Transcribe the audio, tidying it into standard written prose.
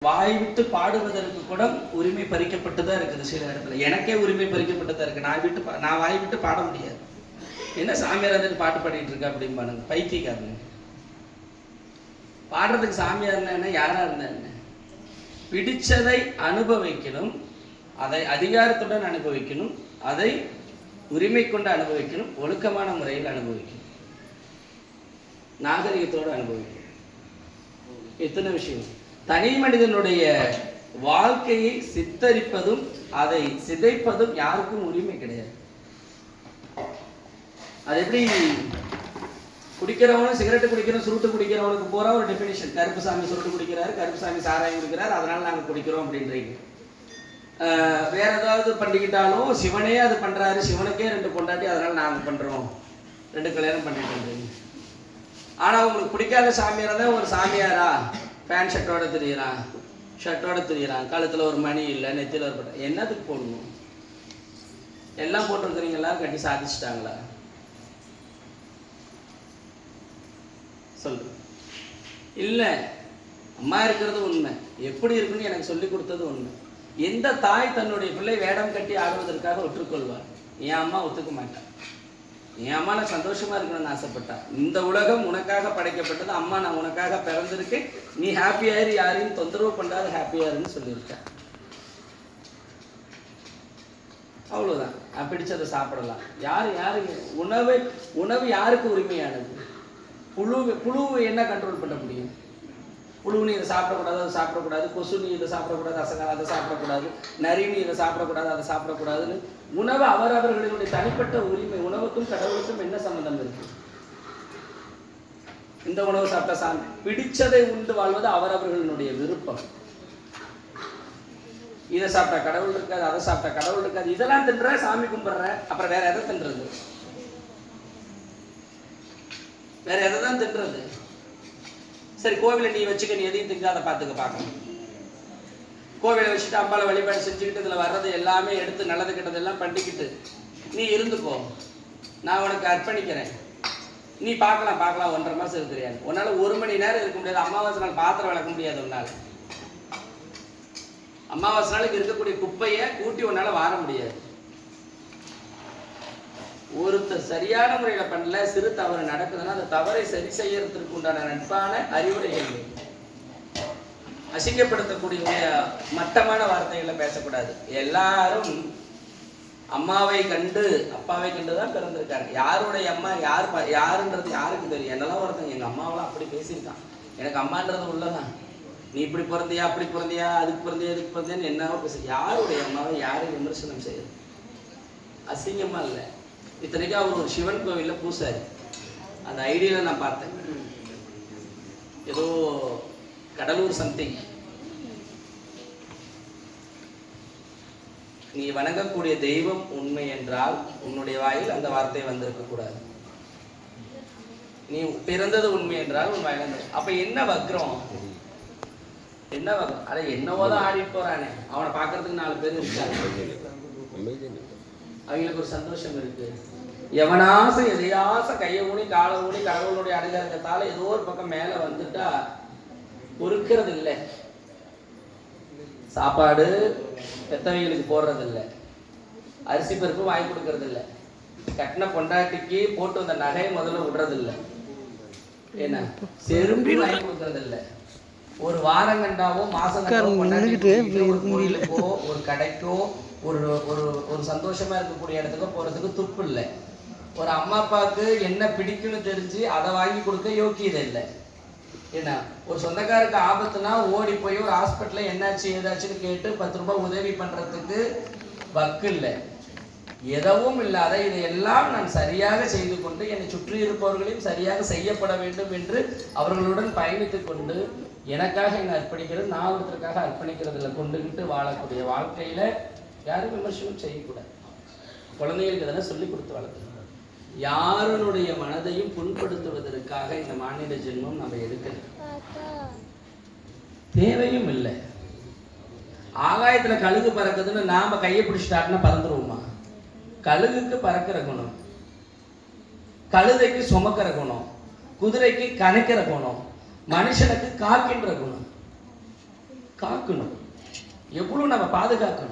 வாய் விட்டு பாடுவதற்கு கூட உரிமை பறிக்கப்பட்டுதான் இருக்குது. சில இடத்துல எனக்கே உரிமை பறிக்கப்பட்டுதான் இருக்கு. நான் வாய் விட்டு பாட முடியாது. என்ன சாமியார் வந்துட்டு பாட்டு பாடிட்டு இருக்க அப்படிம்பானுங்க, பைத்தியக்காரங்க. பாடுறதுக்கு சாமியார் என்ன, யாரா இருந்தா என்ன? பிடிச்சதை அனுபவிக்கணும், அதை அதிகாரத்துடன் அனுபவிக்கணும், அதை உரிமை கொண்டு அனுபவிக்கணும், ஒழுக்கமான முறையில் அனுபவிக்கணும், நாகரிகத்தோடு அனுபவிக்கணும். எத்தனை விஷயம். தனி மனிதனுடைய வாழ்க்கையை சித்தரிப்பதும் அதை சிதைப்பதும் யாருக்கும் உரிமை கிடையாது. அது எப்படி குடிக்கிறவனும் சிகரெட்டு குடிக்கிறோம், சுருட்டு குடிக்கிறவனுக்கு போற ஒரு டெபினிஷன். கருப்புசாமி சுருட்டு குடிக்கிறாரு, கருப்புசாமி சாராயம் குடிக்கிறார், அதனால நாங்கள் குடிக்கிறோம் அப்படின்றீங்க. வேற ஏதாவது பண்ணிக்கிட்டாலும் சிவனே அது பண்றாரு, சிவனுக்கே 2 பொண்டாட்டி, அதனால நாங்கள் பண்றோம், 2 கல்யாணம் பண்ணிட்டு. ஆனா உங்களுக்கு பிடிக்காத சாமியாரா தான் ஒரு சாமியாரா பேண்ட் ஷர்ட்டோட திரியிறான், கழுத்துல ஒரு மணி இல்லை, நெத்தியில் ஒரு பட்டம். என்னத்துக்கு போடணும்? எல்லாம் போட்டிருக்கிறீங்களா? கட்டி சாதிச்சுட்டாங்களா? சொல்லு. இல்லை, அம்மா இருக்கிறது உண்மை, எப்படி இருக்குன்னு எனக்கு சொல்லி கொடுத்தது உண்மை. எந்த தாய் தன்னுடைய பிள்ளை வேடம் கட்டி ஆடுவதற்காக ஒற்றுக்கொள்வார்? என் அம்மா ஒத்துக்க மாட்டான். என் அம்மா நான் சந்தோஷமா இருக்கணும்னு ஆசைப்பட்டா. இந்த உலகம் உனக்காக படைக்கப்பட்டது, அம்மா நான் உனக்காக பிறந்திருக்கேன், நீ ஹாப்பியாயிரு, யாரையும் தொந்தரவு பண்ணாத ஹாப்பியாருன்னு சொல்லியிருக்கேன். அவ்வளவுதான். பிடிச்சதை சாப்பிடலாம். யாரு உணவு யாருக்கு உரிமையானது? புழு என்ன கண்ட்ரோல் பண்ண முடியும்? புழு நீ இதை சாப்பிடக்கூடாது, அதை சாப்பிடக்கூடாது, கொசு நீ இதை சாப்பிடக்கூடாது, அதை சாப்பிடக்கூடாது, நரி நீ இதை சாப்பிடக்கூடாது, அதை சாப்பிடக்கூடாதுன்னு உணவு அவரவர்களுடைய தனிப்பட்ட உரிமை. உணவுக்கும் கடவுளுக்கும் என்ன சம்பந்தம் இருக்கு? இந்த உணவு சாப்பிட்டா சாமி, பிடிச்சதை உண்டு வாழ்வது அவரவர்களுடைய விருப்பம். இதை சாப்பிட்டா கடவுள் இருக்காது, அதை சாப்பிட்டா கடவுள் இருக்காது, இதெல்லாம் தின்ற சாமி கும்பிடுற, அப்புறம் வேற எதை தின்றது? வேற எதை தான் தின்றது? சரி, கோவிலை நீ வச்சுக்க, நீ எதையும் திங்காத பார்க்கணும். கோவிலை வச்சுட்டு அம்பாவை வழிபாடு செஞ்சுக்கிட்டு இதில் வர்றது எல்லாமே எடுத்து நல்லது கெட்டது எல்லாம் பண்ணிக்கிட்டு நீ இருந்துக்கோ, நான் உனக்கு அர்ப்பணிக்கிறேன், நீ பார்க்கலாம் 1.5 மாதம் இருக்கிறியா? உன்னால 1 மணி நேரம் இருக்க முடியாது. அமாவாசை நாள் பாத்திரம் விளக்க முடியாது உன்னால. அமாவாசை நாளுக்கு இருக்கக்கூடிய குப்பையை கூட்டி உன்னால வார முடியாது. ஒருத்தர் சரியான முறையில பண்ணல, சிறு தவறு நடக்குதுன்னா அந்த தவறை சரி செய்யறதுக்கு உண்டான நட்பான அறிவுரைகள், அசிங்கப்படுத்தக்கூடிய மட்டமான வார்த்தைகளை பேசக்கூடாது. எல்லாரும் அம்மாவை கண்டு அப்பாவை கண்டுதான் பிறந்திருக்காங்க. யாருடைய அம்மா யாருன்றது யாருக்கு தெரியும்? என்னெல்லாம் ஒருத்தங்க எங்க அம்மாவெல்லாம் அப்படி பேசியிருக்கான், எனக்கு அம்மான்றது உள்ளதான், நீ இப்படி பிறந்தியா, அப்படி பிறந்தியா, அதுக்கு பிறந்தியான்னு என்னவோ பேச. யாருடைய அம்மாவை யாரை விமர்சனம் செய்யுது? அசிங்கமா இல்லை. இத்தனைக்கும் அவர் ஒரு சிவன் கோவில்ல பூசாரி. அந்த ஐடியால நான் பார்த்தேன், ஏதோ கடலூர் சம்திங். நீ வணங்கக்கூடிய தெய்வம் உண்மை என்றால் உன்னுடைய வாயில் அந்த வார்த்தை வந்திருக்க கூடாது. நீ பிறந்தது உண்மை என்றால் உன் வாயில். அப்ப என்ன வக்ரம்? அட என்னவோதான் ஆடிட்டு போறானே, அவனை பார்க்கறதுக்கு 4 பேர் இருக்காங்க, அவங்களுக்கு ஒரு சந்தோஷம் இருக்கு. எவனாச எதையாச கையை ஊனி காலை ஊனி கடவுளுடைய அடையாளத்தால ஏதோ ஒரு பக்கம் மேல வந்துட்டா பொறுக்கிறது இல்லை. சாப்பாடு பெத்தவைகளுக்கு போடுறது இல்லை, அரிசி பருப்பு வாங்கி கொடுக்கறது இல்லை, கட்டின பொண்டாட்டிக்கு போட்டு வந்த நகையை முதல்ல விடுறது இல்லை, என்ன செரும்பி வாங்கி கொடுக்கறது இல்லை. ஒரு வாரம் கண்டாவோ மாசம் ஒரு கடைக்கோ ஒரு சந்தோஷமா இருக்கக்கூடிய இடத்துக்கு போறதுக்கு துப்பு இல்லை. ஒரு அம்மா அப்பாவுக்கு என்ன பிடிக்குன்னு தெரிஞ்சு அதை வாங்கி கொடுக்க யோக்கியதை இல்லை. என்ன ஒரு சொந்தக்காரருக்கு ஆபத்துனா ஓடி போய் ஒரு ஹாஸ்பிட்டல்ல என்னாச்சு ஏதாச்சுன்னு கேட்டு 10 ரூபாய் உதவி பண்றதுக்கு வக்கு இல்லை. எதுவும் இல்லாத இதையெல்லாம் நான் சரியாக செய்து கொண்டு என்னை சுற்றி இருப்பவர்களையும் சரியாக செய்யப்பட வேண்டும் என்று அவர்களுடன் பயணித்துக் கொண்டு எனக்காக என்னை அர்ப்பணிக்கிறது, நான் ஒருத்தருக்காக அர்ப்பணிக்கிறதுல கொண்டுகிட்டு வாழக்கூடிய வாழ்க்கையில யாரும் விமர்சனம் செய்யக்கூடாது. குழந்தைகளுக்கு இதெல்லாம் சொல்லி கொடுத்து வளர்க்கணும். யாருடைய மனதையும் புண்படுத்துவதற்காக இந்த மானிட ஜென்மம் நம்ம எடுக்கல, தேவையும் இல்லை. ஆகாயத்துல கழுகு பறக்குதுன்னு நாம கையை பிடிச்சிட்டாருன்னா பறந்துருவோமா? கழுகுக்கு பறக்கிற குணம், கழுதைக்கு சுமக்கிற குணம், குதிரைக்கு கணக்கிற குணம், மனுஷனுக்கு காக்கின்ற குணம். காக்கணும், எவ்வளவு நம்ம பாதுகாக்கணும்.